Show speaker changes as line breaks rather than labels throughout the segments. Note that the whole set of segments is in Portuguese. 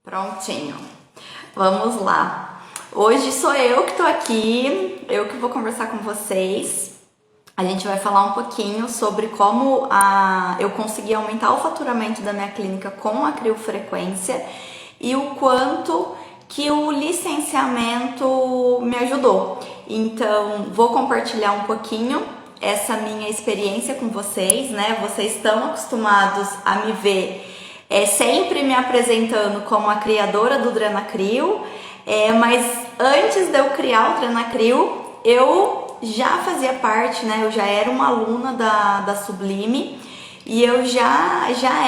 Prontinho. Vamos lá. Hoje sou eu que tô aqui, eu que vou conversar com vocês. A gente vai falar um pouquinho sobre como eu consegui aumentar o faturamento da minha clínica com a criofrequência e o quanto que o licenciamento me ajudou. Então, vou compartilhar um pouquinho essa minha experiência com vocês, né? Vocês estão acostumados a me ver sempre me apresentando como a criadora do Drenacrio, mas antes de eu criar o Drenacrio, eu já fazia parte, né? Eu já era uma aluna da Sublime e eu já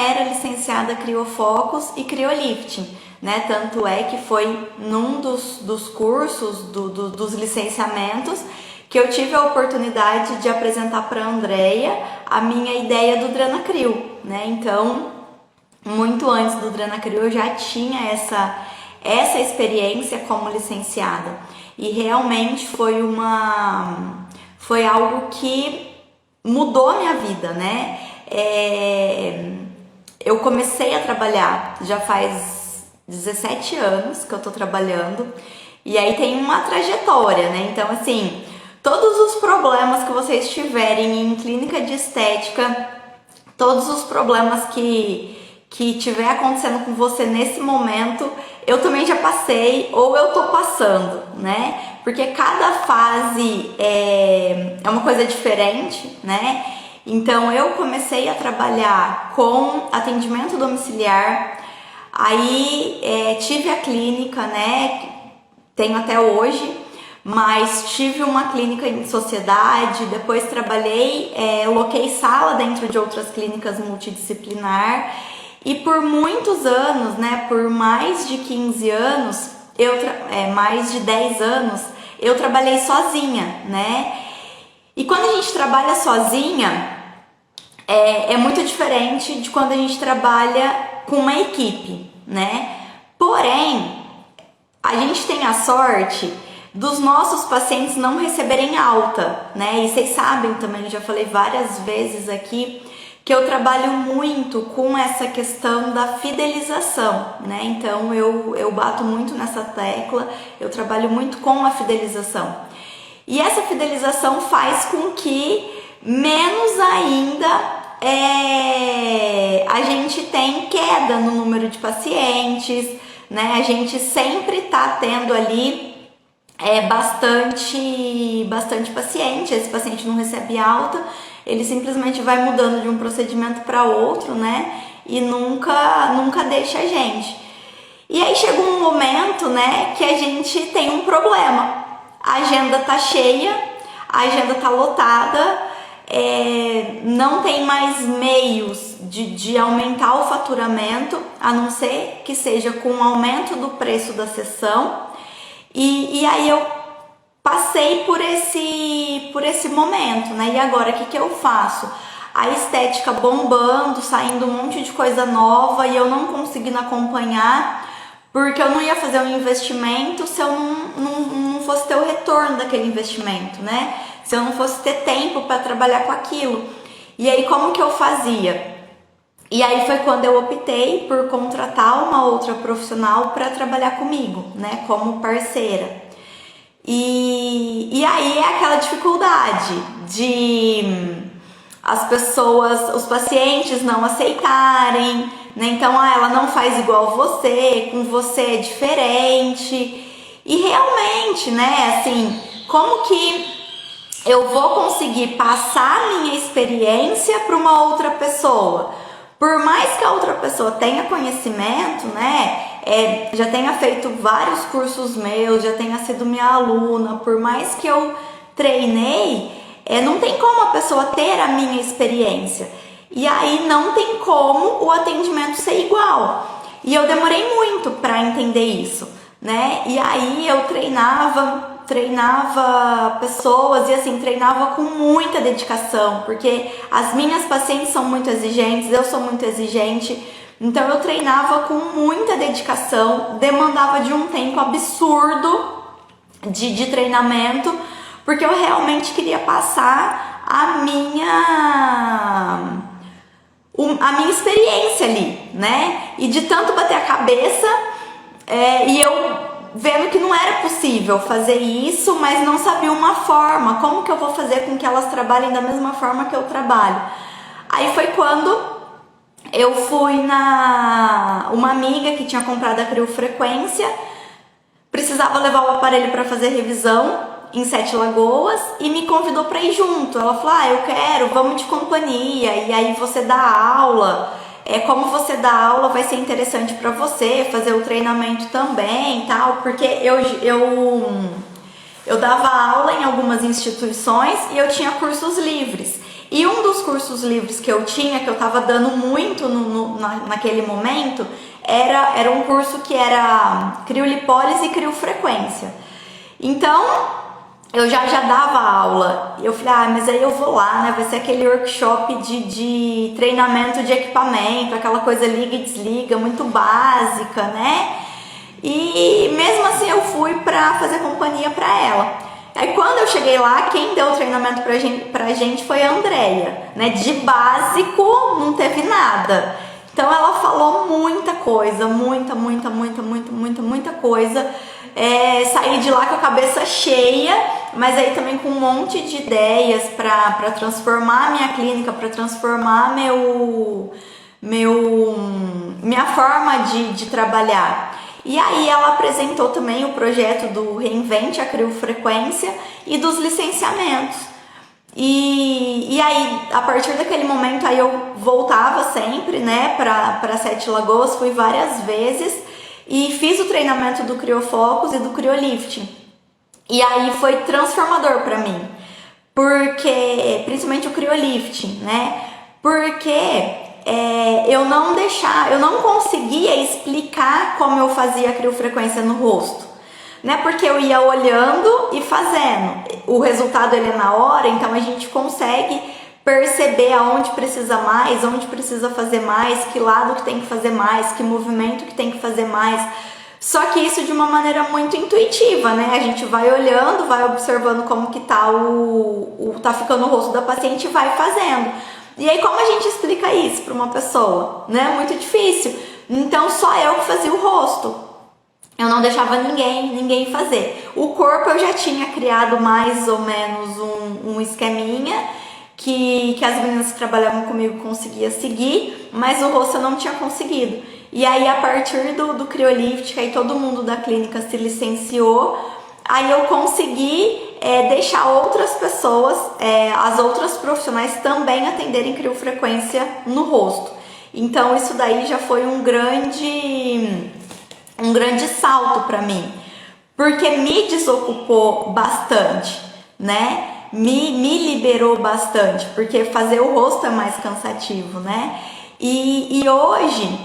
era licenciada Criofocus e Criolifting, né? Tanto é que foi num dos cursos dos licenciamentos que eu tive a oportunidade de apresentar para a Andrea a minha ideia do Drenacrio, né? Então, muito antes do Drenacrio eu já tinha essa experiência como licenciada e realmente foi algo que mudou a minha vida, né? Eu comecei a trabalhar, já faz 17 anos que eu tô trabalhando e aí tem uma trajetória, né? Então assim, todos os problemas que vocês tiverem em clínica de estética, todos os problemas que tiver acontecendo com você nesse momento, eu também já passei ou eu tô passando, né? Porque cada fase é uma coisa diferente, né? Então eu comecei a trabalhar com atendimento domiciliar, aí tive a clínica, né? Tenho até hoje, mas tive uma clínica em sociedade, depois trabalhei, loquei sala dentro de outras clínicas multidisciplinar. E por muitos anos, né, por mais de 15 anos, mais de 10 anos, eu trabalhei sozinha, né? E quando a gente trabalha sozinha, é muito diferente de quando a gente trabalha com uma equipe, né? Porém, a gente tem a sorte dos nossos pacientes não receberem alta, né? E vocês sabem também, eu já falei várias vezes aqui, que eu trabalho muito com essa questão da fidelização, né? Então eu bato muito nessa tecla, eu trabalho muito com a fidelização. E essa fidelização faz com que menos ainda a gente tem queda no número de pacientes, né? A gente sempre tá tendo ali bastante paciente, esse paciente não recebe alta, ele simplesmente vai mudando de um procedimento para outro, né? E nunca deixa a gente. E aí chega um momento, né, que a gente tem um problema. A agenda tá cheia, a agenda tá lotada, não tem mais meios de aumentar o faturamento, a não ser que seja com o aumento do preço da sessão. E aí eu passei por esse momento, né? E agora, o que eu faço? A estética bombando, saindo um monte de coisa nova e eu não conseguindo acompanhar, porque eu não ia fazer um investimento se eu não fosse ter o retorno daquele investimento, né? Se eu não fosse ter tempo para trabalhar com aquilo. E aí, como que eu fazia? E aí foi quando eu optei por contratar uma outra profissional para trabalhar comigo, né? Como parceira. E aí é aquela dificuldade de as pessoas, os pacientes não aceitarem, né? Então, ela não faz igual você, com você é diferente. E realmente, né, assim, como que eu vou conseguir passar a minha experiência para uma outra pessoa? Por mais que a outra pessoa tenha conhecimento, né, já tenha feito vários cursos meus, já tenha sido minha aluna, por mais que eu treinei, não tem como a pessoa ter a minha experiência. E aí não tem como o atendimento ser igual. E eu demorei muito para entender isso, né? E aí eu treinava pessoas e assim, treinava com muita dedicação, porque as minhas pacientes são muito exigentes, eu sou muito exigente, então eu treinava com muita dedicação, demandava de um tempo absurdo de treinamento, porque eu realmente queria passar a minha experiência ali, né? E de tanto bater a cabeça, E eu vendo que não era possível fazer isso, mas não sabia uma forma, como que eu vou fazer com que elas trabalhem da mesma forma que eu trabalho. Aí foi quando eu fui uma amiga que tinha comprado a criofrequência, precisava levar o aparelho para fazer revisão em Sete Lagoas e me convidou para ir junto. Ela falou: eu quero, vamos de companhia, e aí você dá aula. Como você dá aula vai ser interessante para você fazer o treinamento também, tal, porque eu dava aula em algumas instituições e eu tinha cursos livres. E um dos cursos livres que eu tinha, que eu estava dando muito naquele momento, era um curso que era criolipólise e criofrequência. Então, eu já dava aula. Eu falei: mas aí eu vou lá, né? Vai ser aquele workshop de treinamento de equipamento, aquela coisa liga e desliga, muito básica, né? E mesmo assim eu fui pra fazer companhia pra ela. Aí quando eu cheguei lá, quem deu o treinamento pra gente foi a Andrea, né? De básico não teve nada. Então ela falou muita coisa, muita coisa. Saí de lá com a cabeça cheia, mas aí também com um monte de ideias para transformar a minha clínica, para transformar minha forma de trabalhar. E aí ela apresentou também o projeto do Reinvente a Criofrequência e dos licenciamentos. E aí, a partir daquele momento, aí eu voltava sempre, né, para Sete Lagoas, fui várias vezes e fiz o treinamento do Criofocus e do Criolifting. E aí foi transformador para mim, porque, principalmente o Criolifting, né, porque eu não conseguia explicar como eu fazia a criofrequência no rosto, né? Porque eu ia olhando e fazendo. O resultado ele é na hora, então a gente consegue perceber aonde precisa mais, onde precisa fazer mais, que lado que tem que fazer mais, que movimento que tem que fazer mais. Só que isso de uma maneira muito intuitiva, né? A gente vai olhando, vai observando como que tá tá ficando o rosto da paciente e vai fazendo. E aí como a gente explica isso para uma pessoa, né? Muito difícil. Então só eu que fazia o rosto. Eu não deixava ninguém fazer. O corpo eu já tinha criado mais ou menos um esqueminha que as meninas que trabalhavam comigo conseguiam seguir, mas o rosto eu não tinha conseguido. E aí a partir do Criolifting, aí todo mundo da clínica se licenciou, aí eu consegui deixar outras pessoas, as outras profissionais também atenderem criofrequência no rosto. Então isso daí já foi um grande salto para mim, porque me desocupou bastante, né? Me liberou bastante, porque fazer o rosto é mais cansativo, né? E hoje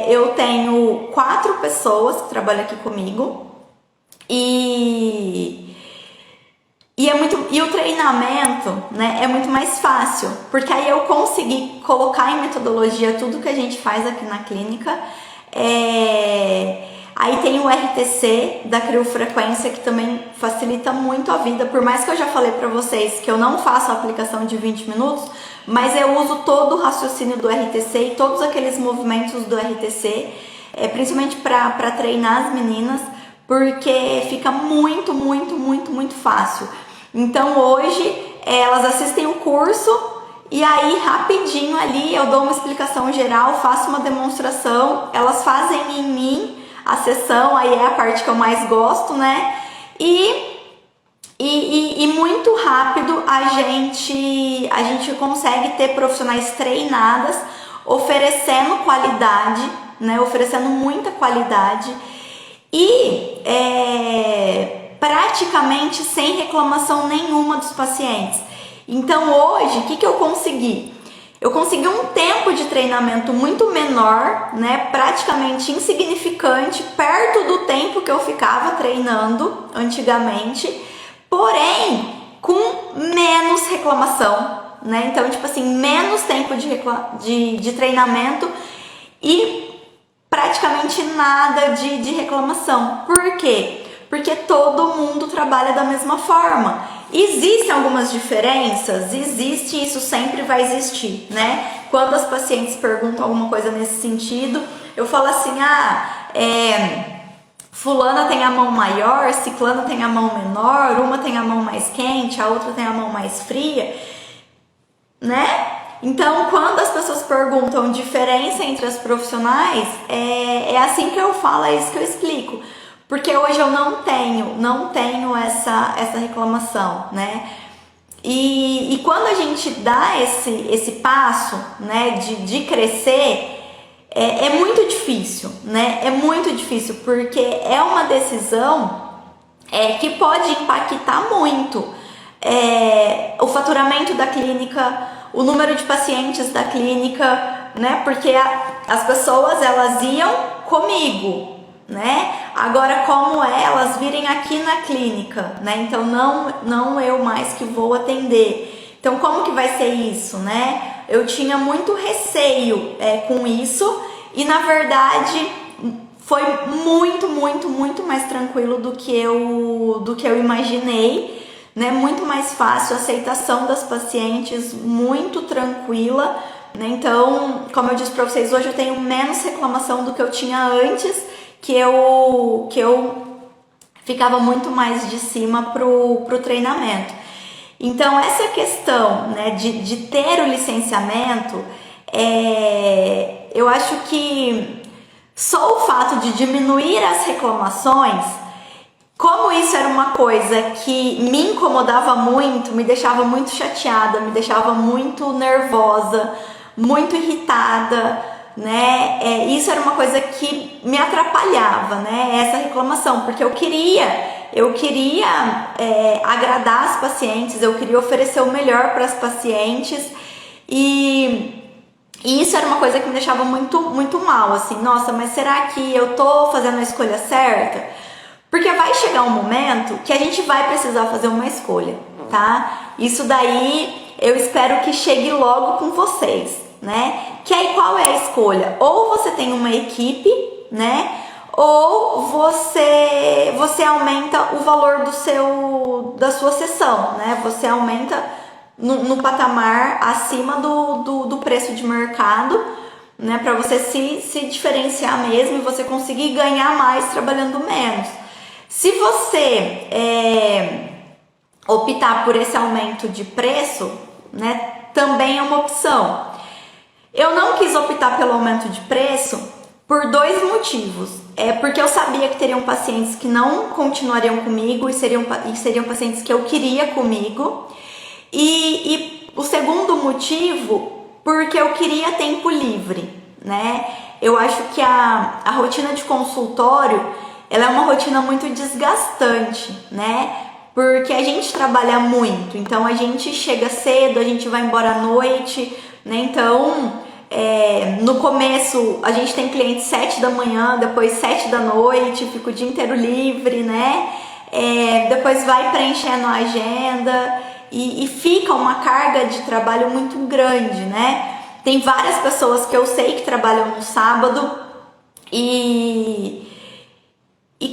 eu tenho 4 pessoas que trabalham aqui comigo e o treinamento, né, é muito mais fácil, porque aí eu consegui colocar em metodologia tudo que a gente faz aqui na clínica. Aí tem o RTC da criofrequência, que também facilita muito a vida, por mais que eu já falei pra vocês que eu não faço a aplicação de 20 minutos, mas eu uso todo o raciocínio do RTC e todos aqueles movimentos do RTC, principalmente para treinar as meninas, porque fica muito fácil. Então hoje elas assistem o curso e aí rapidinho ali eu dou uma explicação geral, faço uma demonstração, elas fazem em mim a sessão, aí é a parte que eu mais gosto, né? E muito rápido a gente consegue ter profissionais treinadas, oferecendo qualidade, né? Oferecendo muita qualidade e praticamente sem reclamação nenhuma dos pacientes. Então hoje, o que eu consegui? Eu consegui um tempo de treinamento muito menor, né, praticamente insignificante, perto do tempo que eu ficava treinando antigamente, porém com menos reclamação, né? Então, tipo assim, menos tempo de treinamento e praticamente nada de reclamação. Por quê? Porque todo mundo trabalha da mesma forma. Existem algumas diferenças? Existe, isso sempre vai existir, né? Quando as pacientes perguntam alguma coisa nesse sentido, eu falo assim, fulana tem a mão maior, ciclana tem a mão menor, uma tem a mão mais quente, a outra tem a mão mais fria, né? Então, quando as pessoas perguntam diferença entre as profissionais, é assim que eu falo, é isso que eu explico. Porque hoje eu não tenho essa reclamação, né? E quando a gente dá esse passo, né, de crescer, é muito difícil, né? É muito difícil, porque é uma decisão que pode impactar muito o faturamento da clínica, o número de pacientes da clínica, né? Porque as pessoas, elas iam comigo, né? Agora, como elas virem aqui na clínica, né? Então, não eu mais que vou atender. Então, como que vai ser isso, né? Eu tinha muito receio com isso e, na verdade, foi muito mais tranquilo do que eu imaginei, né? Muito mais fácil, a aceitação das pacientes muito tranquila, né? Então, como eu disse para vocês, hoje eu tenho menos reclamação do que eu tinha antes, que eu ficava muito mais de cima pro treinamento. Então, essa questão, né, de ter o licenciamento, eu acho que só o fato de diminuir as reclamações, como isso era uma coisa que me incomodava muito, me deixava muito chateada, me deixava muito nervosa, muito irritada, né? Isso era uma coisa que me atrapalhava, né? Essa reclamação, porque eu queria agradar as pacientes, eu queria oferecer o melhor para as pacientes e isso era uma coisa que me deixava muito mal, assim, nossa, mas será que eu tô fazendo a escolha certa? Porque vai chegar um momento que a gente vai precisar fazer uma escolha, tá? Isso daí eu espero que chegue logo com vocês, né? Que aí qual é a escolha? Ou você tem uma equipe, né? Ou você aumenta o valor da sua sessão, né? Você aumenta no patamar acima do preço de mercado, né? Para você se diferenciar mesmo e você conseguir ganhar mais trabalhando menos. Se você optar por esse aumento de preço, né? Também é uma opção. Eu não quis optar pelo aumento de preço por dois motivos. Porque eu sabia que teriam pacientes que não continuariam comigo e seriam pacientes que eu queria comigo. E o segundo motivo, porque eu queria tempo livre, né? Eu acho que a rotina de consultório, ela é uma rotina muito desgastante, né? Porque a gente trabalha muito, então a gente chega cedo, a gente vai embora à noite, né? Então, no começo a gente tem cliente 7 da manhã, depois 7 da noite, fica o dia inteiro livre, né? Depois vai preenchendo a agenda e fica uma carga de trabalho muito grande, né? Tem várias pessoas que eu sei que trabalham no sábado e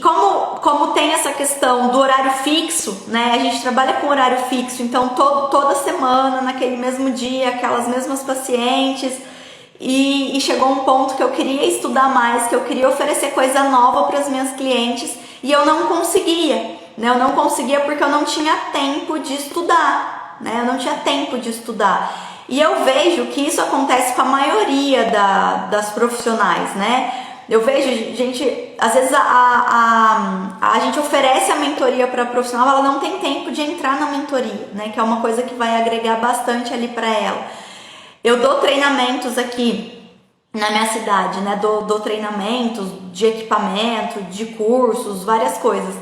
como tem essa questão do horário fixo, né? A gente trabalha com horário fixo, então toda semana, naquele mesmo dia, aquelas mesmas pacientes. E chegou um ponto que eu queria estudar mais, que eu queria oferecer coisa nova para as minhas clientes e eu não conseguia, né? Eu não conseguia porque eu não tinha tempo de estudar, né? Eu não tinha tempo de estudar. E eu vejo que isso acontece com a maioria das profissionais, né? Eu vejo, gente, às vezes a gente oferece a mentoria para a profissional, ela não tem tempo de entrar na mentoria, né? Que é uma coisa que vai agregar bastante ali para ela. Eu dou treinamentos aqui na minha cidade, né? Dou treinamentos de equipamento, de cursos, várias coisas.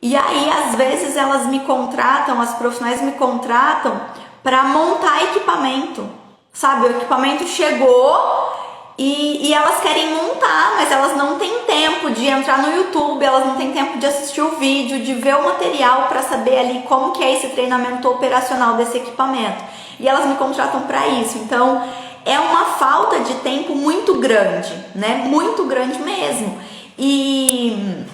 E aí, às vezes, elas me contratam, as profissionais me contratam para montar equipamento, sabe? O equipamento chegou e elas querem montar, mas elas não têm tempo de entrar no YouTube, elas não têm tempo de assistir o vídeo, de ver o material para saber ali como que é esse treinamento operacional desse equipamento. E elas me contratam para isso. Então, é uma falta de tempo muito grande, né? Muito grande mesmo. E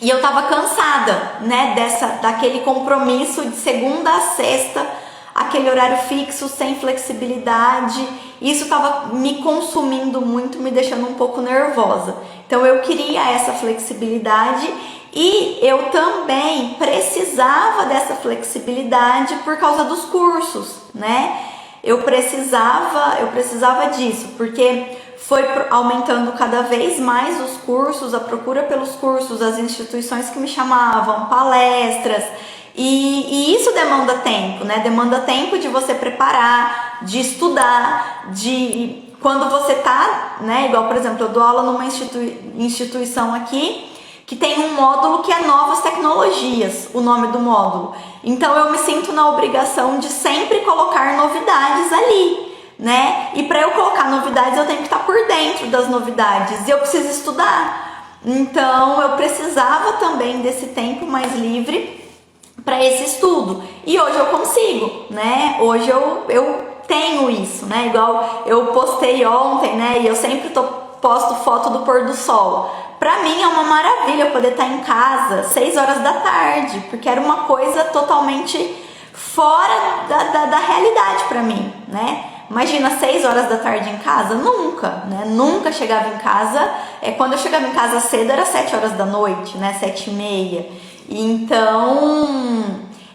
eu tava cansada, né? Daquele compromisso de segunda a sexta aquele horário fixo, sem flexibilidade. Isso estava me consumindo muito, me deixando um pouco nervosa. Então eu queria essa flexibilidade e eu também precisava dessa flexibilidade por causa dos cursos, né? Eu precisava disso, porque foi aumentando cada vez mais os cursos, a procura pelos cursos, as instituições que me chamavam, palestras, e isso demanda tempo, né? Demanda tempo de você preparar, de estudar, de quando você tá, né? Igual, por exemplo, eu dou aula numa instituição aqui que tem um módulo que é Novas Tecnologias, o nome do módulo. Então eu me sinto na obrigação de sempre colocar novidades ali, né? E para eu colocar novidades eu tenho que estar por dentro das novidades e eu preciso estudar. Então eu precisava também desse tempo mais livre para esse estudo. E hoje eu consigo, né? Hoje eu tenho isso, né? Igual eu postei ontem, né? E eu sempre posto foto do pôr do sol. Pra mim é uma maravilha poder estar em casa 6 horas da tarde, porque era uma coisa totalmente fora da realidade pra mim, né? Imagina 6 horas da tarde em casa? Nunca, né? Nunca chegava em casa. Quando eu chegava em casa cedo era 7 horas da noite, né? 7h30. Então,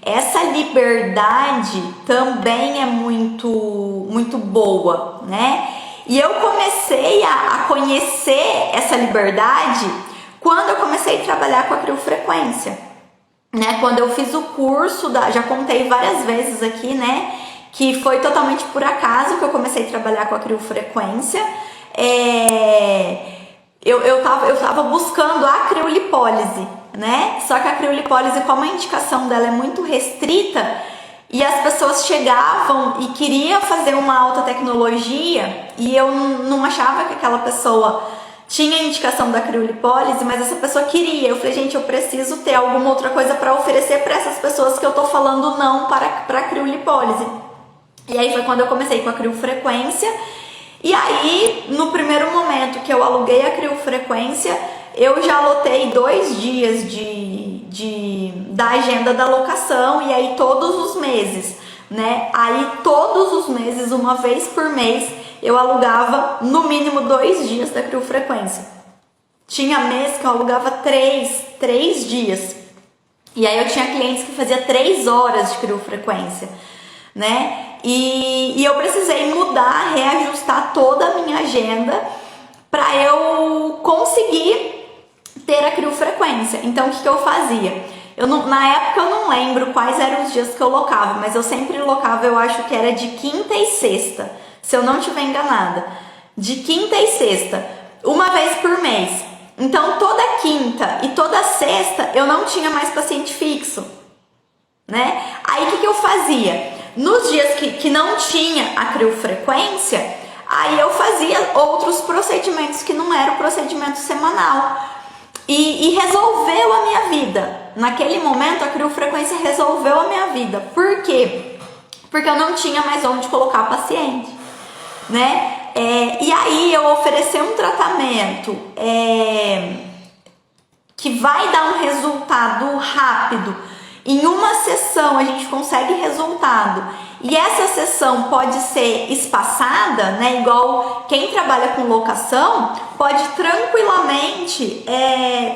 essa liberdade também é muito boa, né? E eu comecei a conhecer essa liberdade quando eu comecei a trabalhar com a criofrequência, né? Quando eu fiz o curso, já contei várias vezes aqui, né? Que foi totalmente por acaso que eu comecei a trabalhar com a criofrequência. Eu tava buscando a criolipólise, né? Só que a criolipólise, como a indicação dela é muito restrita, e as pessoas chegavam e queriam fazer uma alta tecnologia e eu não achava que aquela pessoa tinha indicação da criolipólise, mas essa pessoa queria. Eu falei, gente, eu preciso ter alguma outra coisa para oferecer para essas pessoas que eu tô falando não para a criolipólise. E aí foi quando eu comecei com a criofrequência. E aí, no primeiro momento que eu aluguei a criofrequência, eu já lotei 2 dias da agenda da locação, e aí todos os meses, né? Aí todos os meses, uma vez por mês, eu alugava no mínimo 2 dias da criofrequência. Tinha mês que eu alugava 3 dias. E aí eu tinha clientes que faziam 3 horas de criofrequência, né? E eu precisei mudar, reajustar toda a minha agenda para eu conseguir ter a criofrequência. Então o que eu fazia? Na época eu não lembro quais eram os dias que eu locava, mas eu sempre locava, eu acho que era de quinta e sexta, se eu não estiver enganada. De quinta e sexta, uma vez por mês. Então toda quinta e toda sexta eu não tinha mais paciente fixo, né? Aí o que eu fazia? Nos dias que não tinha a criofrequência, aí eu fazia outros procedimentos que não era o procedimento semanal. E resolveu a minha vida. Naquele momento a criofrequência resolveu a minha vida. Por quê? Porque eu não tinha mais onde colocar o paciente, né? E aí eu ofereci um tratamento que vai dar um resultado rápido. Em uma sessão a gente consegue resultado. E essa sessão pode ser espaçada, né? Igual quem trabalha com locação pode tranquilamente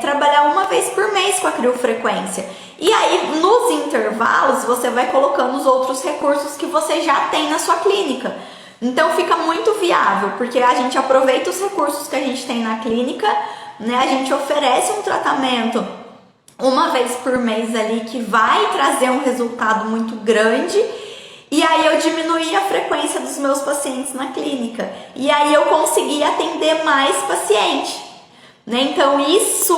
trabalhar uma vez por mês com a criofrequência. E aí nos intervalos você vai colocando os outros recursos que você já tem na sua clínica. Então fica muito viável, porque a gente aproveita os recursos que a gente tem na clínica, né? A gente oferece um tratamento uma vez por mês ali que vai trazer um resultado muito grande. E aí eu diminuí a frequência dos meus pacientes na clínica. E aí eu consegui atender mais paciente, né? Então isso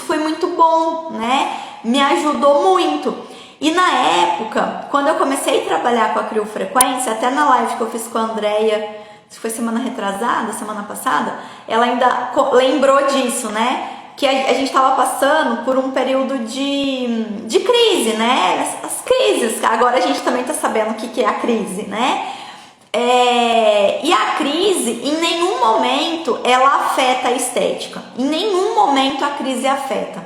foi muito bom, né? Me ajudou muito. E na época, quando eu comecei a trabalhar com a criofrequência, até na live que eu fiz com a Andrea, foi semana retrasada, semana passada, ela ainda lembrou disso, né? Que a gente estava passando por um período de crise, né? As crises, agora a gente também está sabendo o que é a crise, né? E a crise, em nenhum momento, ela afeta a estética. Em nenhum momento a crise afeta.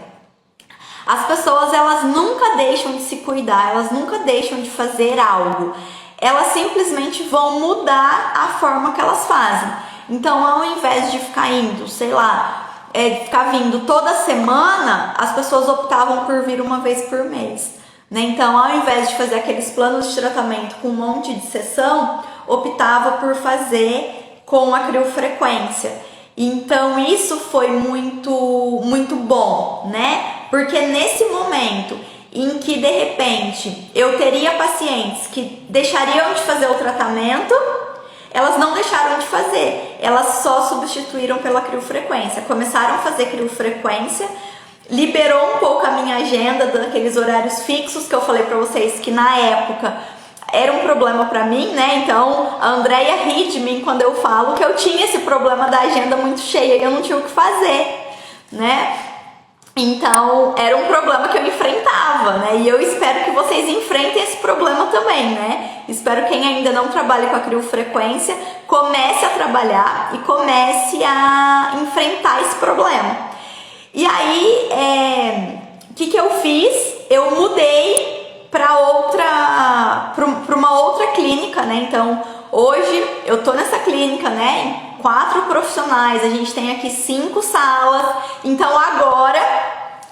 As pessoas, elas nunca deixam de se cuidar, elas nunca deixam de fazer algo. Elas simplesmente vão mudar a forma que elas fazem. Então, ao invés de ficar indo, sei lá, ficar vindo toda semana, as pessoas optavam por vir uma vez por mês, né? Então, ao invés de fazer aqueles planos de tratamento com um monte de sessão, optava por fazer com a criofrequência. Então, isso foi muito bom, né? Porque nesse momento em que, de repente, eu teria pacientes que deixariam de fazer o tratamento, elas não deixaram de fazer, elas só substituíram pela criofrequência. Começaram a fazer criofrequência, liberou um pouco a minha agenda daqueles horários fixos que eu falei pra vocês que na época era um problema pra mim, né? Então a Andrea ri de mim quando eu falo que eu tinha esse problema da agenda muito cheia e eu não tinha o que fazer, né? Então era um problema que eu enfrentava, né? E eu espero que vocês enfrentem esse problema também, né? Espero que quem ainda não trabalha com a criofrequência comece a trabalhar e comece a enfrentar esse problema. E aí, o que eu fiz? Eu mudei para uma outra clínica, né? Então hoje eu tô nessa clínica, né? 4 profissionais, a gente tem aqui 5 salas, então agora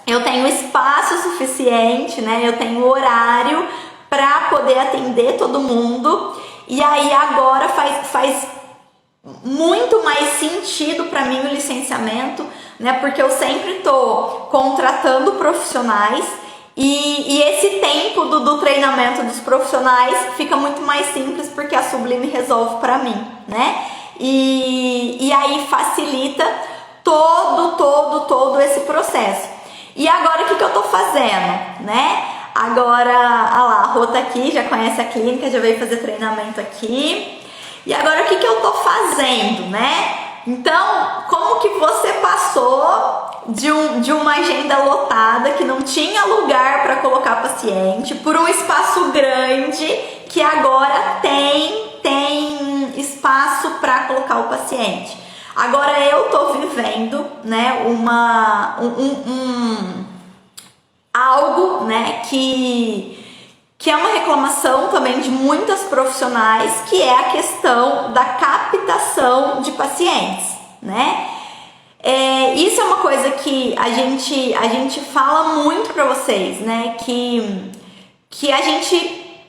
eu tenho espaço suficiente, né? Eu tenho horário para poder atender todo mundo, e aí agora faz muito mais sentido para mim o licenciamento, né? Porque eu sempre tô contratando profissionais e esse tempo do treinamento dos profissionais fica muito mais simples porque a Sublime resolve para mim, né? E aí facilita todo esse processo. E agora o que eu tô fazendo, né? Agora, lá, a Rô tá aqui, já conhece a clínica, já veio fazer treinamento aqui. E agora o que eu tô fazendo, né? Então, como que você passou de uma agenda lotada que não tinha lugar para colocar paciente por um espaço grande que agora tem espaço para colocar o paciente? Agora eu tô vivendo, né, algo, né, que é uma reclamação também de muitas profissionais, que é a questão da captação de pacientes, né? Isso é uma coisa que a gente fala muito para vocês, né? Que a gente,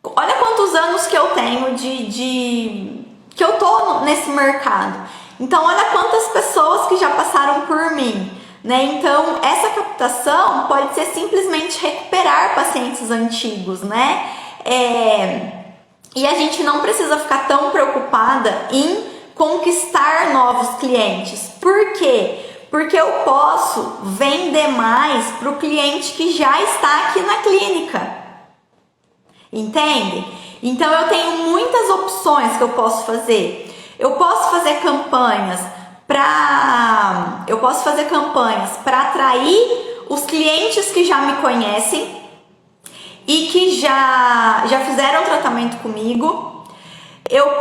olha quantos anos que eu tenho que eu tô nesse mercado. Então olha quantas pessoas que já passaram por mim, né? Então essa captação pode ser simplesmente recuperar pacientes antigos, né? E a gente não precisa ficar tão preocupada em conquistar novos clientes. Por quê? Porque eu posso vender mais para o cliente que já está aqui na clínica, entende? Então eu tenho muitas opções que eu posso fazer. Eu posso fazer campanhas para atrair os clientes que já me conhecem e que já fizeram tratamento comigo. Eu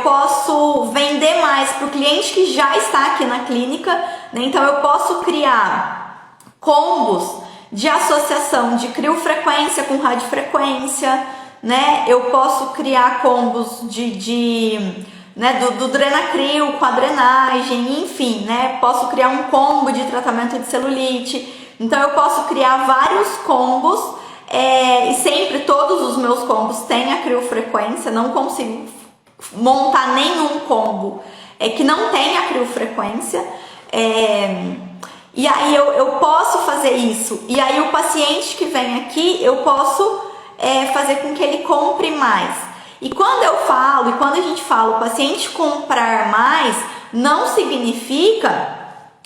posso vender mais para o cliente que já está aqui na clínica, né? Então eu posso criar combos de associação de criofrequência com radiofrequência, né? Eu posso criar combos né, do Drenacrio com a drenagem, enfim, né? Posso criar um combo de tratamento de celulite. Então eu posso criar vários combos, e sempre todos os meus combos têm a criofrequência. Não consigo montar nenhum combo que não tenha a criofrequência. E aí eu posso fazer isso. E aí o paciente que vem aqui, eu posso fazer com que ele compre mais. E quando a gente fala o paciente comprar mais, não significa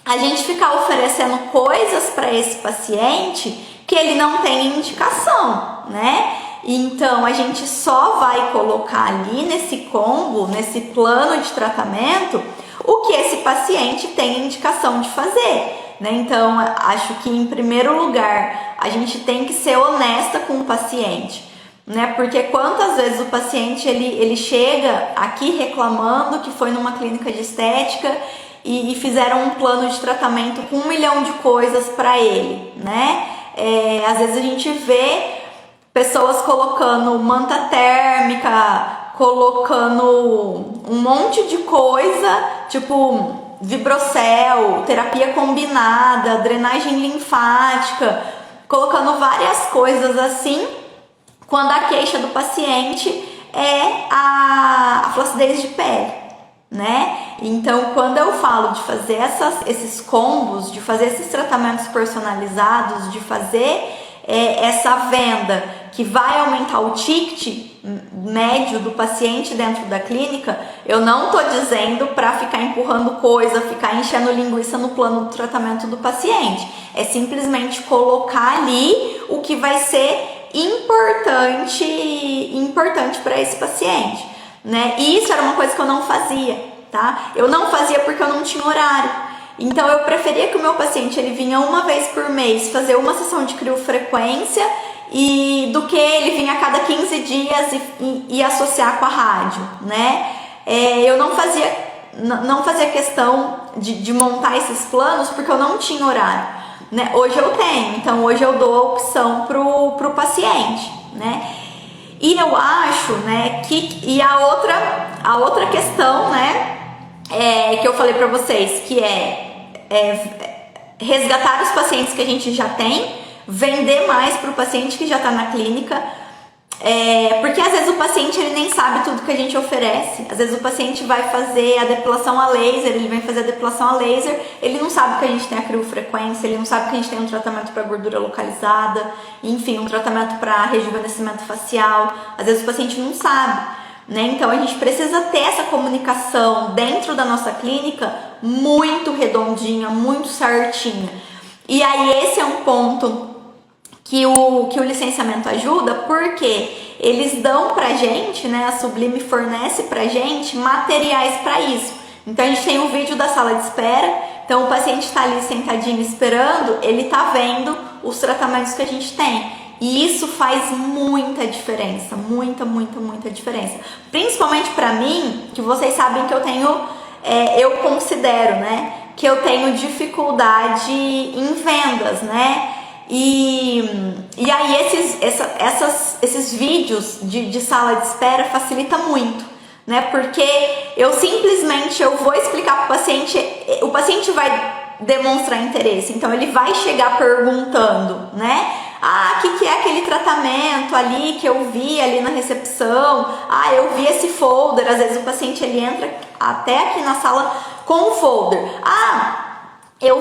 a gente ficar oferecendo coisas para esse paciente que ele não tem indicação, né? Então a gente só vai colocar ali nesse combo, nesse plano de tratamento, o que esse paciente tem indicação de fazer, né? Então acho que em primeiro lugar a gente tem que ser honesta com o paciente, né? Porque quantas vezes o paciente ele chega aqui reclamando que foi numa clínica de estética e fizeram um plano de tratamento com 1 milhão de coisas para ele, né? Às vezes a gente vê pessoas colocando manta térmica, colocando um monte de coisa, tipo Vibrocel, terapia combinada, drenagem linfática, colocando várias coisas assim, quando a queixa do paciente é a flacidez de pele, né? Então, quando eu falo de fazer esses combos, de fazer esses tratamentos personalizados, de fazer essa venda que vai aumentar o ticket médio do paciente dentro da clínica, eu não tô dizendo para ficar empurrando coisa, ficar enchendo linguiça no plano do tratamento do paciente. É simplesmente colocar ali o que vai ser importante para esse paciente, né? E isso era uma coisa que eu não fazia, tá? Eu não fazia porque eu não tinha horário. Então eu preferia que o meu paciente ele vinha uma vez por mês fazer uma sessão de criofrequência do que ele vinha a cada 15 dias e associar com a rádio, né? Eu não fazia questão de montar esses planos porque eu não tinha horário, né? Hoje eu tenho, então hoje eu dou a opção pro paciente, né? E eu acho, né, que a outra questão, né, que eu falei pra vocês, que resgatar os pacientes que a gente já tem, vender mais para o paciente que já está na clínica, porque às vezes o paciente ele nem sabe tudo que a gente oferece. Às vezes o paciente vai fazer a depilação a laser, ele não sabe que a gente tem a criofrequência, ele não sabe que a gente tem um tratamento para gordura localizada, enfim, um tratamento para rejuvenescimento facial. Às vezes o paciente não sabe, né? Então a gente precisa ter essa comunicação dentro da nossa clínica muito redondinha, muito certinha. E aí esse é um ponto que o licenciamento ajuda, porque eles dão pra gente, né, a Sublime fornece pra gente materiais para isso. Então a gente tem um vídeo da sala de espera, então o paciente está ali sentadinho esperando, ele tá vendo os tratamentos que a gente tem. E isso faz muita diferença, muita diferença. Principalmente pra mim, que vocês sabem que eu tenho, eu considero, né, que eu tenho dificuldade em vendas, né? E aí esses vídeos de sala de espera facilita muito, né? Porque eu vou explicar para o paciente vai demonstrar interesse, então ele vai chegar perguntando, né? O que é aquele tratamento ali que eu vi ali na recepção? Eu vi esse folder. Às vezes o paciente ele entra até aqui na sala com o folder. Eu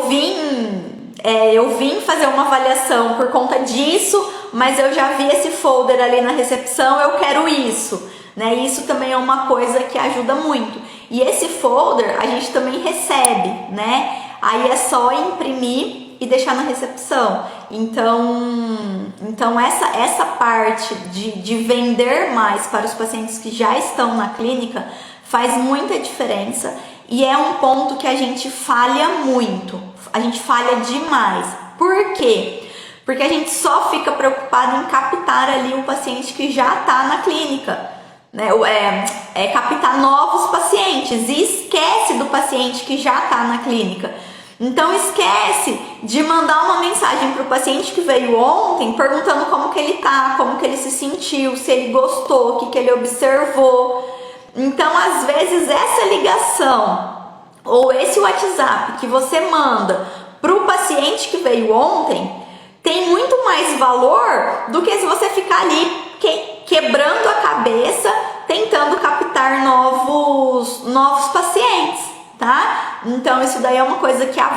vim fazer uma avaliação por conta disso, mas eu já vi esse folder ali na recepção, eu quero isso, né? Isso também é uma coisa que ajuda muito. E esse folder a gente também recebe, né? Aí é só imprimir e deixar na recepção. Então essa parte de vender mais para os pacientes que já estão na clínica faz muita diferença. E é um ponto que a gente falha muito, a gente falha demais. Por quê? Porque a gente só fica preocupado em captar ali o paciente que já está na clínica, né? Captar novos pacientes e esquece do paciente que já está na clínica. Então esquece de mandar uma mensagem para o paciente que veio ontem perguntando como que ele tá, como que ele se sentiu, se ele gostou, o que ele observou. Então, às vezes, essa ligação ou esse WhatsApp que você manda para o paciente que veio ontem tem muito mais valor do que se você ficar ali quebrando a cabeça tentando captar novos pacientes, tá? Então, isso daí é uma coisa que a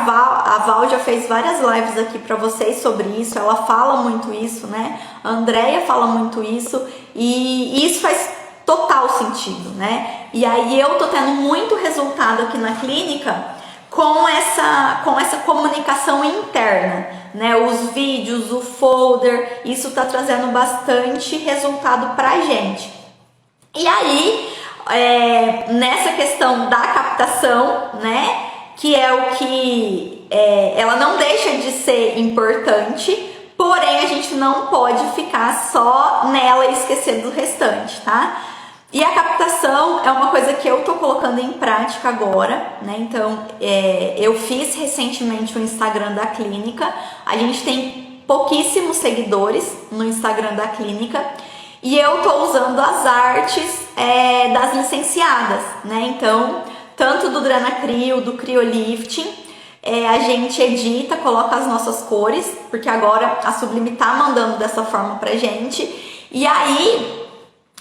Val já fez várias lives aqui para vocês sobre isso. Ela fala muito isso, né? A Andrea fala muito isso e isso faz total sentido, né? E aí eu tô tendo muito resultado aqui na clínica com essa comunicação interna, né? Os vídeos, o folder, isso tá trazendo bastante resultado pra gente. E aí, nessa questão da captação, né? Que é o que ela não deixa de ser importante, porém a gente não pode ficar só nela e esquecer do restante, tá? E a captação é uma coisa que eu tô colocando em prática agora, né? Então, eu fiz recentemente o Instagram da clínica. A gente tem pouquíssimos seguidores no Instagram da clínica e eu tô usando as artes das licenciadas, né? Então, tanto do Dranacrio, do Criolifting, a gente edita, coloca as nossas cores, porque agora a Sublime tá mandando dessa forma pra gente. E aí,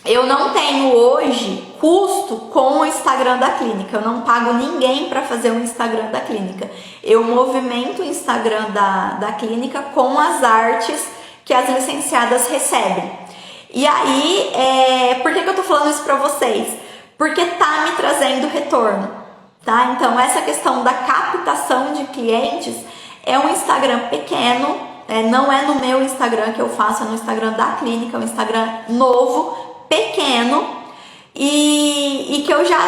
eu não tenho hoje custo com o Instagram da clínica, eu não pago ninguém para fazer o Instagram da clínica. Eu movimento o Instagram da clínica com as artes que as licenciadas recebem. E aí, por que eu tô falando isso para vocês? Porque tá me trazendo retorno, tá? Então, essa questão da captação de clientes é um Instagram pequeno, não é no meu Instagram que eu faço, é no Instagram da clínica, é um Instagram novo, pequeno, e que eu já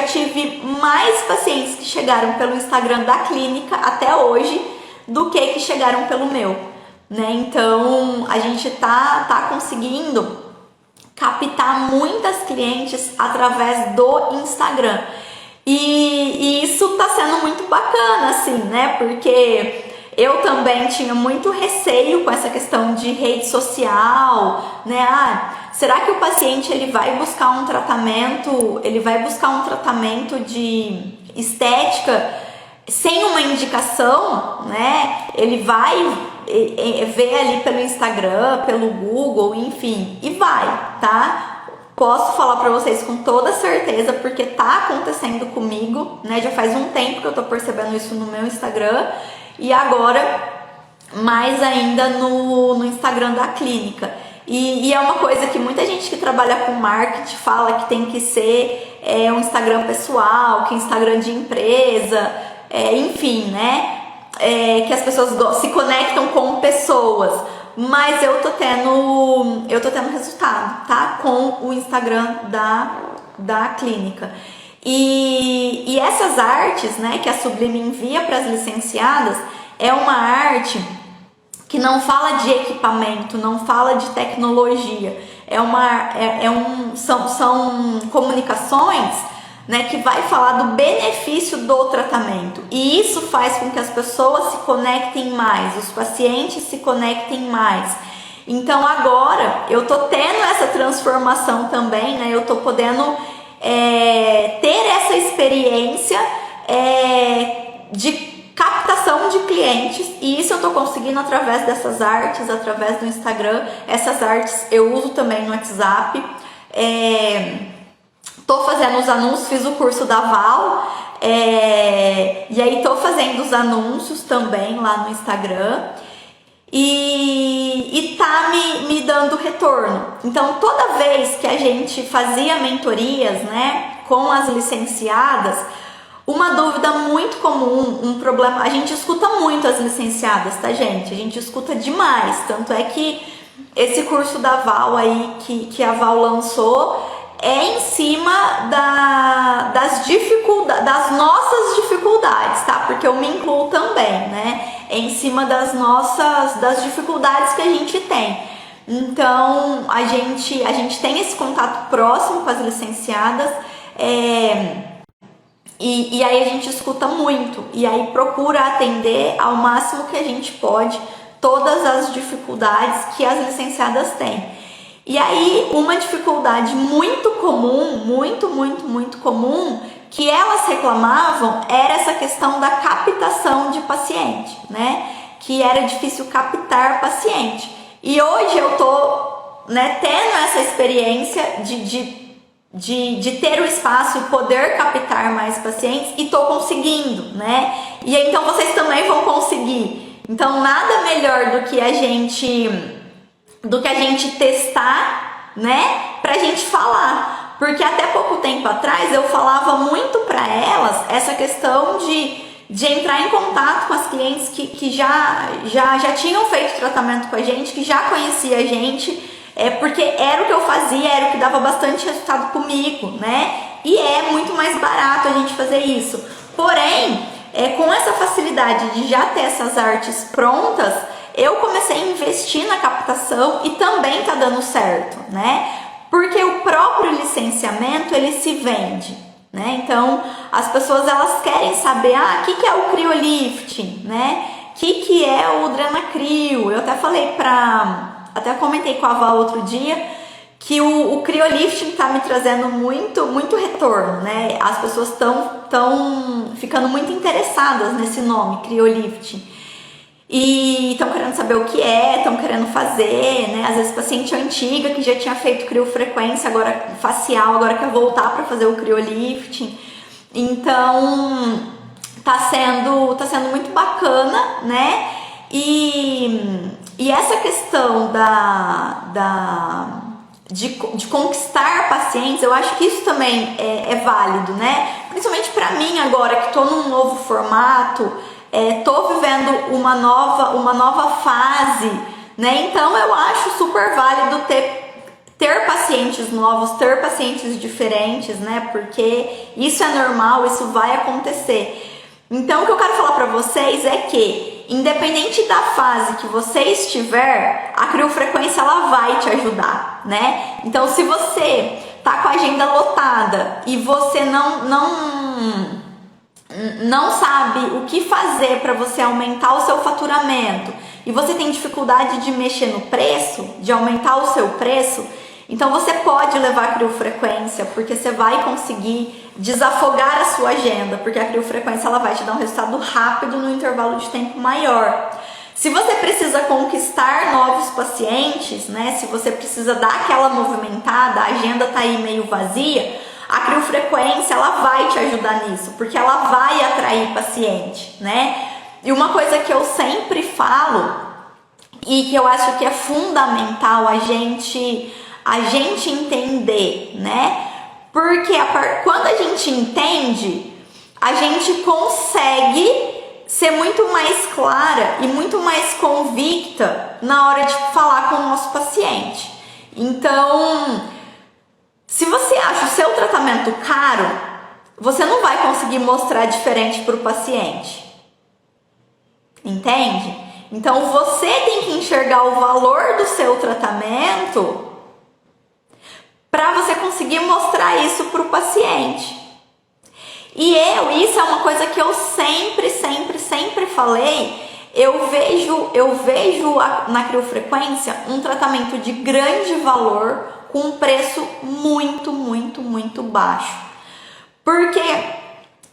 tive mais pacientes que chegaram pelo Instagram da clínica até hoje do que chegaram pelo meu, né? Então a gente tá conseguindo captar muitas clientes através do Instagram, e isso tá sendo muito bacana, assim, né? Porque eu também tinha muito receio com essa questão de rede social, né? Será que o paciente ele vai buscar um tratamento, de estética sem uma indicação, né? Ele vai ver ali pelo Instagram, pelo Google, enfim, e vai, tá? Posso falar pra vocês com toda certeza, porque tá acontecendo comigo, né? Já faz um tempo que eu tô percebendo isso no meu Instagram. E agora, mais ainda no Instagram da clínica. E é uma coisa que muita gente que trabalha com marketing fala que tem que ser um Instagram pessoal, que é Instagram de empresa, enfim, né? Que as pessoas se conectam com pessoas. Mas eu tô tendo resultado, tá? Com o Instagram da clínica. E essas artes, né, que a Sublime envia para as licenciadas, é uma arte que não fala de equipamento, não fala de tecnologia, são comunicações, né, que vai falar do benefício do tratamento, e isso faz com que as pessoas se conectem mais, os pacientes se conectem mais. Então agora eu tô tendo essa transformação também, né, eu tô podendo ter essa experiência de captação de clientes, e isso eu tô conseguindo através dessas artes, através do Instagram. Essas artes eu uso também no WhatsApp, tô fazendo os anúncios, fiz o curso da Val, e aí tô fazendo os anúncios também lá no Instagram, e tá me dando retorno. Então toda vez que a gente fazia mentorias, né, com as licenciadas, uma dúvida muito comum, um problema, a gente escuta muito as licenciadas, tá, gente? A gente escuta demais, tanto é que esse curso da Val aí, que a Val lançou, em cima das nossas dificuldades, tá? Porque eu me incluo também, né? Em cima das dificuldades que a gente tem. Então, a gente tem esse contato próximo com as licenciadas, e aí a gente escuta muito, e aí procura atender ao máximo que a gente pode todas as dificuldades que as licenciadas têm. E aí, uma dificuldade muito comum, muito comum, que elas reclamavam, era essa questão da captação de paciente, né? Que era difícil captar paciente. E hoje eu tô, né, tendo essa experiência de ter o espaço e poder captar mais pacientes, e tô conseguindo, né? E então vocês também vão conseguir. Então nada melhor do que a gente testar, né, pra gente falar. Porque até pouco tempo atrás eu falava muito pra elas essa questão de entrar em contato com as clientes que já tinham feito tratamento com a gente, que já conhecia a gente, porque era o que eu fazia, era o que dava bastante resultado comigo, né? E é muito mais barato a gente fazer isso. Porém, com essa facilidade de já ter essas artes prontas, eu comecei a investir na captação, e também tá dando certo, né? Porque o próprio licenciamento, ele se vende, né? Então, as pessoas, elas querem saber, o que é o criolifting, né? O que é o Drenacrio? Eu até comentei com a Val outro dia que o criolifting tá me trazendo muito retorno, né? As pessoas estão ficando muito interessadas nesse nome, criolifting. E estão querendo saber o que é, estão querendo fazer, né? Às vezes paciente antiga que já tinha feito criofrequência, agora facial, agora quer voltar para fazer o criolifting. Então, tá sendo muito bacana, né? E essa questão de conquistar pacientes, eu acho que isso também é válido, né? Principalmente para mim agora que estou num novo formato, tô vivendo uma nova fase, né? Então eu acho super válido ter pacientes novos, ter pacientes diferentes, né? Porque isso é normal, isso vai acontecer. Então o que eu quero falar para vocês é que, independente da fase que você estiver, a criofrequência ela vai te ajudar, né? Então se você tá com a agenda lotada e você não sabe o que fazer para você aumentar o seu faturamento e você tem dificuldade de mexer no preço, de aumentar o seu preço, então você pode levar a criofrequência, porque você vai conseguir desafogar a sua agenda, porque a criofrequência ela vai te dar um resultado rápido no intervalo de tempo maior. Se você precisa conquistar novos pacientes, né? Se você precisa dar aquela movimentada, a agenda tá aí meio vazia, a criofrequência ela vai te ajudar nisso, porque ela vai atrair paciente, né? E uma coisa que eu sempre falo e que eu acho que é fundamental a gente entender, né? Porque quando a gente entende, a gente consegue ser muito mais clara e muito mais convicta na hora de falar com o nosso paciente. Então, se você acha o seu tratamento caro, você não vai conseguir mostrar diferente para o paciente. Entende? Então, você tem que enxergar o valor do seu tratamento para você conseguir mostrar isso para o paciente. E isso é uma coisa que eu sempre falei. Eu vejo na criofrequência um tratamento de grande valor com um preço muito baixo. Porque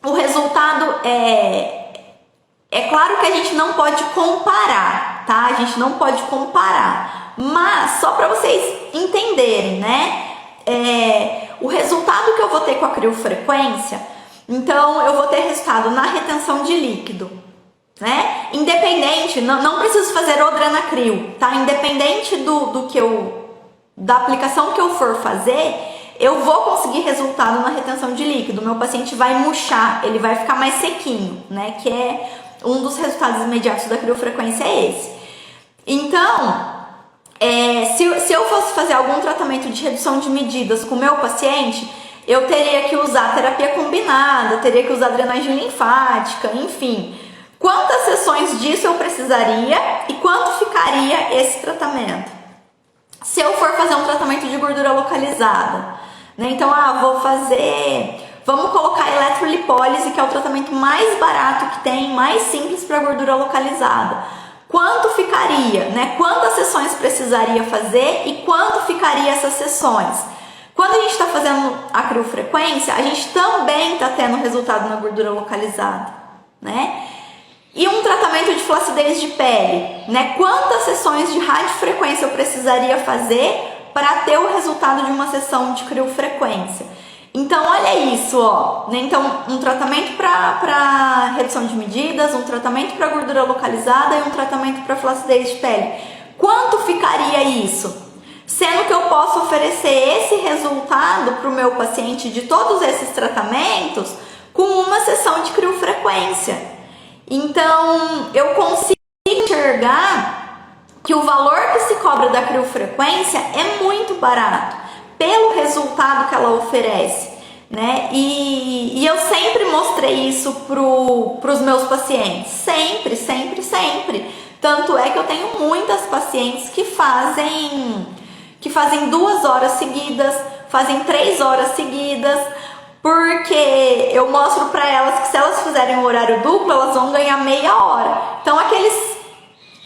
o resultado é claro que a gente não pode comparar, tá? A gente não pode comparar. Mas só para vocês entenderem, né? O resultado que eu vou ter com a criofrequência, então eu vou ter resultado na retenção de líquido, né? Independente, não preciso fazer o Drenacrio, tá? Independente da aplicação que eu for fazer, eu vou conseguir resultado na retenção de líquido. Meu paciente vai murchar, ele vai ficar mais sequinho, né? Que é um dos resultados imediatos da criofrequência esse. Então, se eu fosse fazer algum tratamento de redução de medidas com o meu paciente, eu teria que usar terapia combinada, teria que usar drenagem linfática, enfim. Quantas sessões disso eu precisaria e quanto ficaria esse tratamento? Se eu for fazer um tratamento de gordura localizada, né? Então, vamos colocar eletrolipólise, que é o tratamento mais barato que tem, mais simples para gordura localizada. Quanto ficaria, né? Quantas sessões precisaria fazer e quanto ficaria essas sessões? Quando a gente está fazendo a criofrequência, a gente também está tendo resultado na gordura localizada, né? E um tratamento de flacidez de pele, né? Quantas sessões de radiofrequência eu precisaria fazer para ter o resultado de uma sessão de criofrequência? Então, olha isso, ó, né? Então, um tratamento para redução de medidas, um tratamento para gordura localizada e um tratamento para flacidez de pele. Quanto ficaria isso? Sendo que eu posso oferecer esse resultado para o meu paciente de todos esses tratamentos com uma sessão de criofrequência. Então, eu consigo enxergar que o valor que se cobra da criofrequência é muito barato pelo resultado que ela oferece, né? E eu sempre mostrei isso para os meus pacientes, sempre. Tanto é que eu tenho muitas pacientes que fazem que fazem 2 horas seguidas, fazem 3 horas seguidas, porque eu mostro para elas que se elas fizerem um horário duplo, elas vão ganhar meia hora. Então aqueles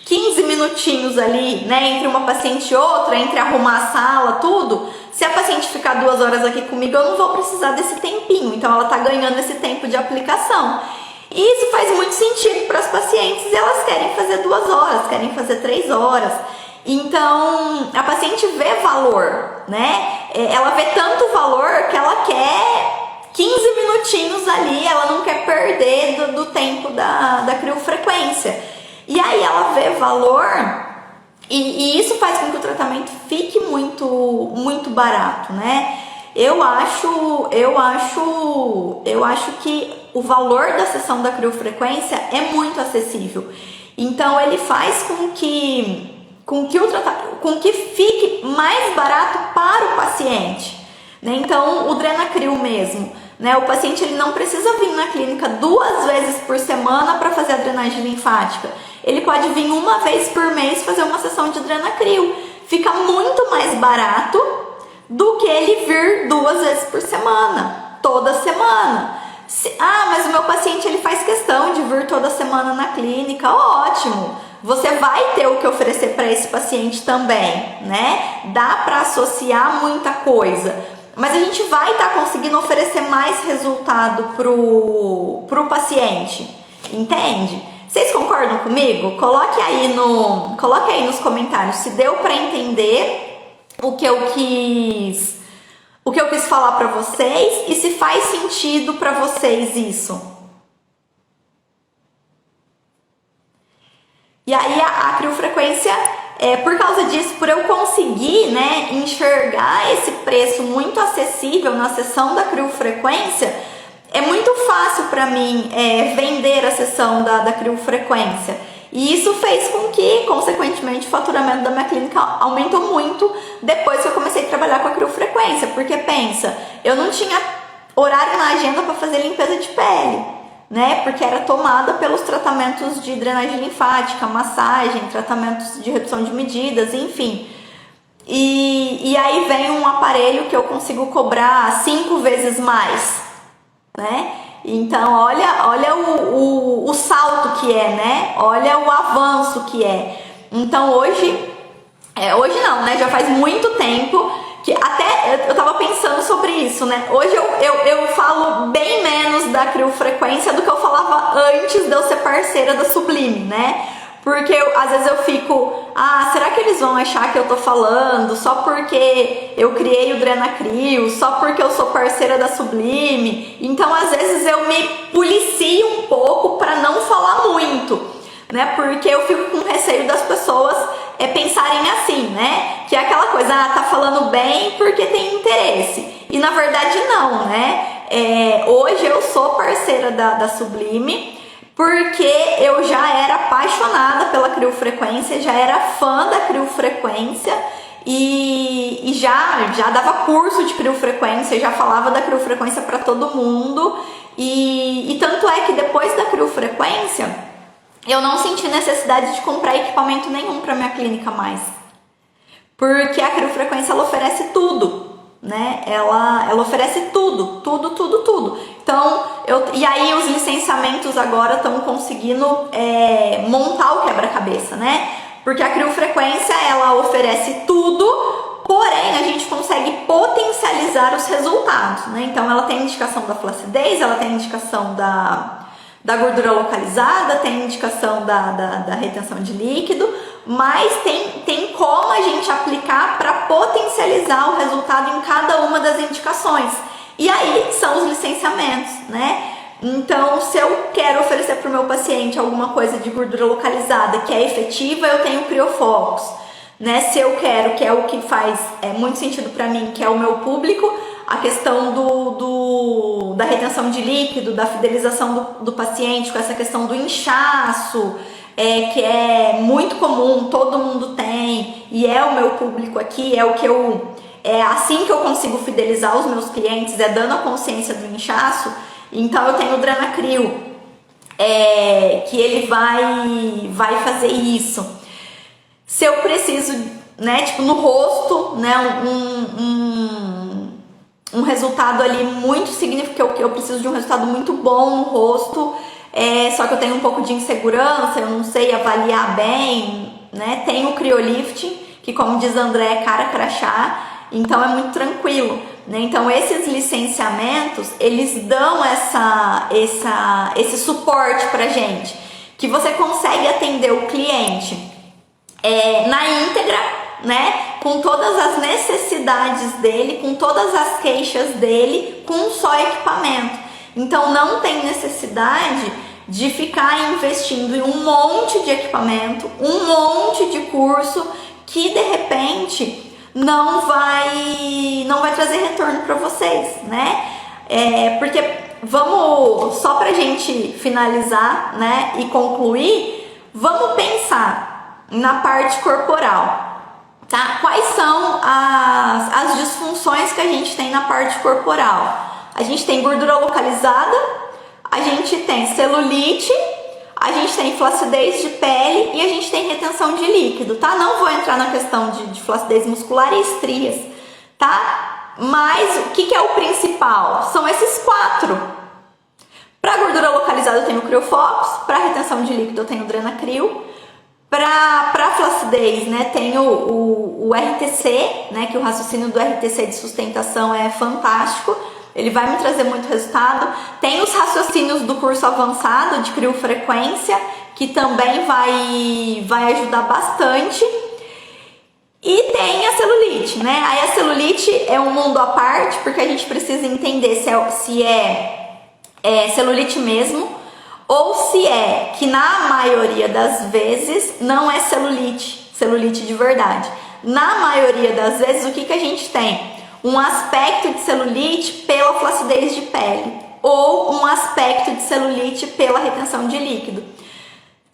15 minutinhos ali, né, entre uma paciente e outra, entre arrumar a sala, tudo, se a paciente ficar 2 horas aqui comigo, eu não vou precisar desse tempinho, então ela tá ganhando esse tempo de aplicação. E isso faz muito sentido para as pacientes e elas querem fazer 2 horas, querem fazer 3 horas. Então, a paciente vê valor, né? Ela vê tanto valor que ela quer 15 minutinhos ali, ela não quer perder do tempo da criofrequência. E aí ela vê valor e isso faz com que o tratamento fique muito barato, né? Eu acho que o valor da sessão da criofrequência é muito acessível. Então ele faz com que fique mais barato para o paciente, né? Então o Drenacryl mesmo, né? O paciente ele não precisa vir na clínica 2 vezes por semana para fazer a drenagem linfática. Ele pode vir 1 vez por mês fazer uma sessão de Drenacryl. Fica muito mais barato do que ele vir 2 vezes por semana, toda semana. Mas o meu paciente ele faz questão de vir toda semana na clínica. Ótimo! Você vai ter o que oferecer para esse paciente também, né? Dá para associar muita coisa, mas a gente vai estar conseguindo oferecer mais resultado pro paciente, entende? Vocês concordam comigo? Coloque aí nos comentários se deu para entender o que eu quis falar para vocês e se faz sentido para vocês isso. E aí a criofrequência, por causa disso, por eu conseguir, né, enxergar esse preço muito acessível na sessão da criofrequência, é muito fácil para mim vender a sessão da criofrequência. E isso fez com que, consequentemente, o faturamento da minha clínica aumentou muito depois que eu comecei a trabalhar com a criofrequência. Porque pensa, eu não tinha horário na agenda para fazer limpeza de pele, né? Porque era tomada pelos tratamentos de drenagem linfática, massagem, tratamentos de redução de medidas, enfim. E aí vem um aparelho que eu consigo cobrar 5 vezes mais, né? Então olha o salto que é, né? Olha o avanço que é. Então hoje não, né? Já faz muito tempo que até eu tava pensando sobre isso, né? Hoje eu falo bem menos da criofrequência do que eu falava antes de eu ser parceira da Sublime, né? Porque às vezes eu fico, será que eles vão achar que eu tô falando só porque eu criei o Drenacryl, só porque eu sou parceira da Sublime? Então às vezes eu me policio um pouco para não falar muito, né? Porque eu fico com receio das pessoas pensarem assim, né? Que é aquela coisa, tá falando bem porque tem interesse. E na verdade não, né? Hoje eu sou parceira da Sublime porque eu já era apaixonada pela criofrequência, já era fã da criofrequência e já dava curso de criofrequência, já falava da criofrequência para todo mundo. E tanto é que depois da criofrequência eu não senti necessidade de comprar equipamento nenhum para minha clínica mais, porque a criofrequência ela oferece tudo, né? Ela oferece tudo. Então, e aí os licenciamentos agora estão conseguindo montar o quebra-cabeça, né? Porque a criofrequência ela oferece tudo, porém a gente consegue potencializar os resultados, né? Então ela tem indicação da flacidez, ela tem indicação da gordura localizada, tem indicação da retenção de líquido, mas tem como a gente aplicar para potencializar o resultado em cada uma das indicações. E aí são os licenciamentos, né? Então, se eu quero oferecer para o meu paciente alguma coisa de gordura localizada que é efetiva, eu tenho criofocos, né? Se eu quero, que é o que faz muito sentido para mim, que é o meu público, a questão da retenção de líquido, da fidelização do paciente com essa questão do inchaço, que é muito comum, todo mundo tem, e é o meu público aqui, é assim que eu consigo fidelizar os meus clientes, dando a consciência do inchaço. Então eu tenho o Drenacryl, que ele vai fazer isso. Se eu preciso né, tipo no rosto, né, um resultado ali muito significativo, eu preciso de um resultado muito bom no rosto, só que eu tenho um pouco de insegurança, eu não sei avaliar bem, né? Tem o Criolifting, que como diz André, é cara crachá, então é muito tranquilo, né? Então esses licenciamentos, eles dão esse suporte pra gente, que você consegue atender o cliente na íntegra, né? Com todas as necessidades dele, com todas as queixas dele, com um só equipamento. Então não tem necessidade de ficar investindo em um monte de equipamento, um monte de curso que de repente não vai trazer retorno para vocês, né? Porque vamos, só pra gente finalizar, né, e concluir, vamos pensar na parte corporal. Tá? Quais são as disfunções que a gente tem na parte corporal? A gente tem gordura localizada, a gente tem celulite, a gente tem flacidez de pele e a gente tem retenção de líquido, tá? Não vou entrar na questão de flacidez muscular e estrias, tá? Mas o que é o principal? São esses 4. Para gordura localizada eu tenho o CrioFocus, para retenção de líquido eu tenho o DrenaCrio, para flacidez, né, tem o RTC, né, que o raciocínio do RTC de sustentação é fantástico, ele vai me trazer muito resultado. Tem os raciocínios do curso avançado de criofrequência, que também vai ajudar bastante. E tem a celulite, né? Aí a celulite é um mundo à parte, porque a gente precisa entender se é celulite mesmo, ou se é que na maioria das vezes não é celulite de verdade. Na maioria das vezes, o que a gente tem? Um aspecto de celulite pela flacidez de pele, ou um aspecto de celulite pela retenção de líquido.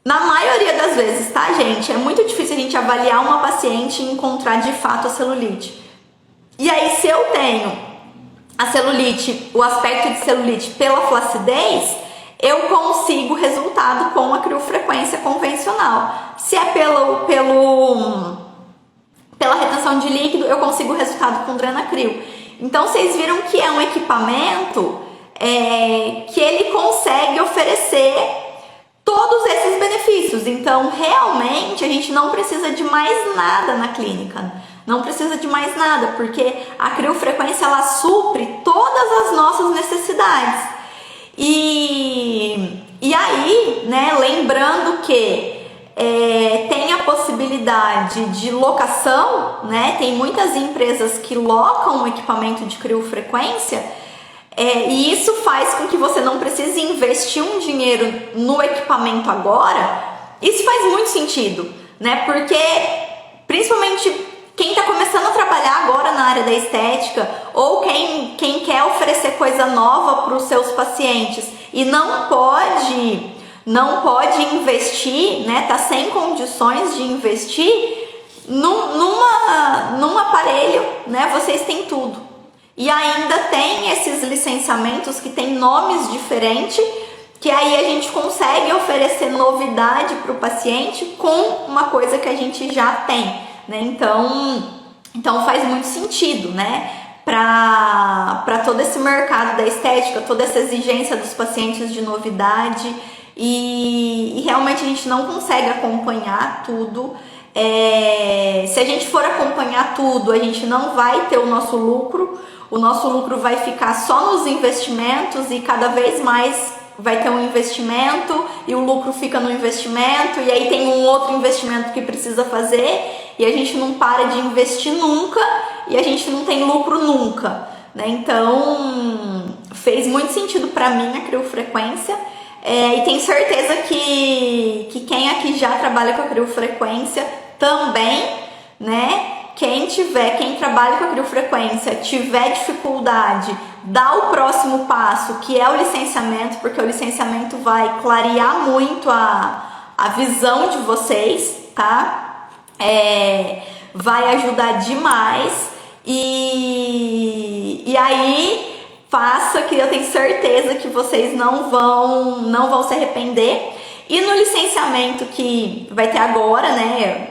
Na maioria das vezes, tá, gente? É muito difícil a gente avaliar uma paciente e encontrar de fato a celulite. E aí, se eu tenho a celulite, o aspecto de celulite pela flacidez, eu consigo resultado com a criofrequência convencional. Se é pela retenção de líquido, eu consigo resultado com o DrenaCrio. Então, vocês viram que é um equipamento que ele consegue oferecer todos esses benefícios. Então, realmente, a gente não precisa de mais nada na clínica. Não precisa de mais nada, porque a criofrequência, ela supre todas as nossas necessidades. E aí, né, lembrando que tem a possibilidade de locação, né? Tem muitas empresas que locam o equipamento de criofrequência, e isso faz com que você não precise investir um dinheiro no equipamento agora. Isso faz muito sentido, né? Porque principalmente quem está começando a trabalhar agora na área da estética, ou quem quer oferecer coisa nova para os seus pacientes e não pode investir, né? Tá sem condições de investir num aparelho, né? Vocês têm tudo. E ainda tem esses licenciamentos que tem nomes diferentes, que aí a gente consegue oferecer novidade para o paciente com uma coisa que a gente já tem, né? Então faz muito sentido, né? Para todo esse mercado da estética, toda essa exigência dos pacientes de novidade, e realmente a gente não consegue acompanhar tudo. Se a gente for acompanhar tudo, a gente não vai ter o nosso lucro vai ficar só nos investimentos, e cada vez mais vai ter um investimento e o lucro fica no investimento, e aí tem um outro investimento que precisa fazer e a gente não para de investir nunca e a gente não tem lucro nunca, né? Então fez muito sentido para mim a criofrequência, e tenho certeza que quem aqui já trabalha com a criofrequência também, né? Quem trabalha com a criofrequência tiver dificuldade, dá o próximo passo, que é o licenciamento, porque o licenciamento vai clarear muito a visão de vocês, tá? Vai ajudar demais, e aí faça, que eu tenho certeza que vocês não vão se arrepender. E no licenciamento que vai ter agora, né?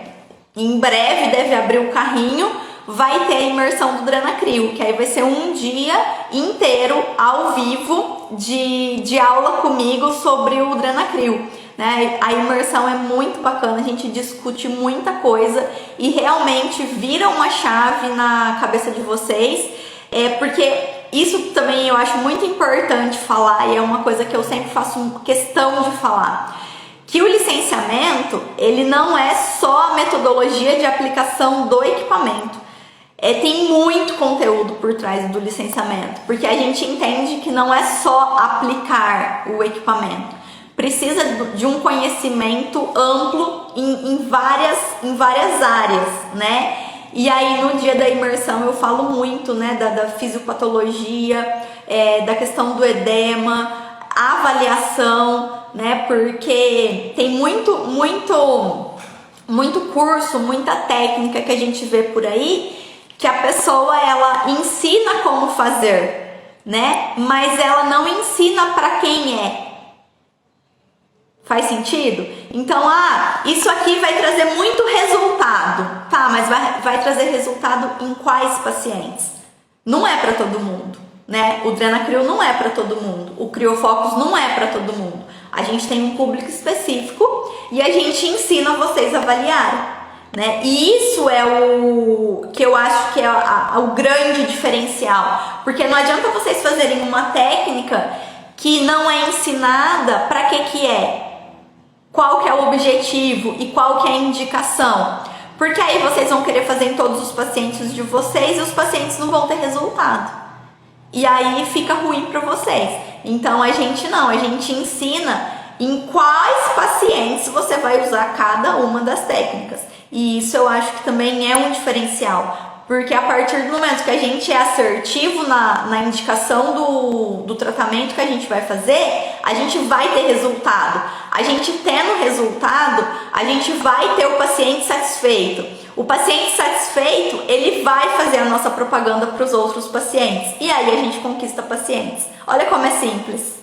em breve deve abrir o carrinho, vai ter a imersão do Dranacryl, que aí vai ser um dia inteiro ao vivo de aula comigo sobre o Dranacryl, né? A imersão é muito bacana, a gente discute muita coisa e realmente vira uma chave na cabeça de vocês, porque isso também eu acho muito importante falar e é uma coisa que eu sempre faço questão de falar. Que o licenciamento, ele não é só a metodologia de aplicação do equipamento. Tem muito conteúdo por trás do licenciamento, porque a gente entende que não é só aplicar o equipamento. Precisa de um conhecimento amplo em várias áreas, né? E aí no dia da imersão eu falo muito, né, da fisiopatologia, da questão do edema, avaliação, né? Porque tem muito curso, muita técnica que a gente vê por aí, que a pessoa ela ensina como fazer, né? Mas ela não ensina para quem é. Faz sentido? Então, isso aqui vai trazer muito resultado. Tá, mas vai trazer resultado em quais pacientes? Não é para todo mundo, né? O Dranacryl não é para todo mundo. O CryoFocus não é para todo mundo. A gente tem um público específico e a gente ensina vocês a avaliarem, né? E isso é o que eu acho que é o grande diferencial. Porque não adianta vocês fazerem uma técnica que não é ensinada para que é. Qual que é o objetivo e qual que é a indicação? Porque aí vocês vão querer fazer em todos os pacientes de vocês e os pacientes não vão ter resultado. E aí fica ruim para vocês. Então a gente ensina em quais pacientes você vai usar cada uma das técnicas. E isso eu acho que também é um diferencial. Porque a partir do momento que a gente é assertivo na indicação do tratamento que a gente vai fazer, a gente vai ter resultado. A gente tendo resultado, a gente vai ter o paciente satisfeito. O paciente satisfeito, ele vai fazer a nossa propaganda para os outros pacientes. E aí a gente conquista pacientes. Olha como é simples.